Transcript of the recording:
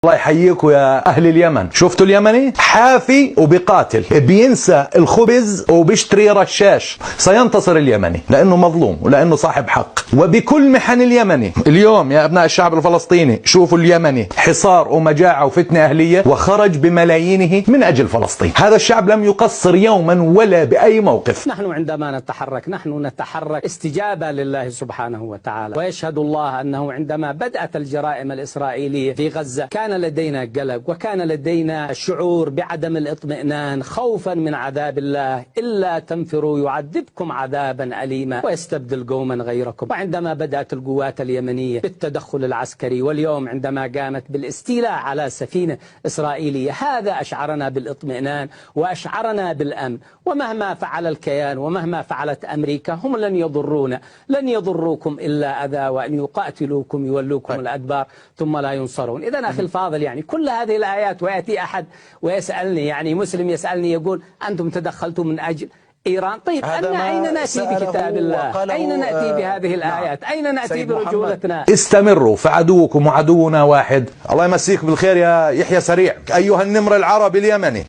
الله يحييكم يا أهل اليمن. شفتوا اليمني حافي وبقاتل، بينسى الخبز وبيشتري رشاش. سينتصر اليمني لأنه مظلوم ولأنه صاحب حق. وبكل محن اليمني اليوم يا أبناء الشعب الفلسطيني، شوفوا اليمني حصار ومجاعة وفتنة أهلية، وخرج بملايينه من أجل فلسطين. هذا الشعب لم يقصر يوما ولا بأي موقف. نحن عندما نحن نتحرك استجابة لله سبحانه وتعالى، ويشهد الله أنه عندما بدأت الجرائم الإسرائيلية في غزة كان لدينا قلق، وكان لدينا شعور بعدم الاطمئنان خوفا من عذاب الله. إلا تنفروا يعذبكم عذابا أليما ويستبدل قوما غيركم. وعندما بدأت القوات اليمنية بالتدخل العسكري، واليوم عندما قامت بالاستيلاء على سفينة إسرائيلية، هذا أشعرنا بالاطمئنان وأشعرنا بالأمن. ومهما فعل الكيان ومهما فعلت أمريكا هم لن يضرونا، لن يضروكم إلا أذى، وأن يقاتلوكم يولوكم الأدبار ثم لا ينصرون. إذا أخي الفاضل، يعني كل هذه الآيات، ويأتي أحد ويسألني، يعني مسلم يسألني يقول أنتم تدخلتم من أجل إيران. طيب أين نأتي بكتاب الله؟ أين نأتي بهذه الآيات؟ أين نأتي برجولتنا؟ استمروا فعدوكم وعدونا واحد. الله يمسيك بالخير يا يحيى سريع أيها النمر العربي اليمني.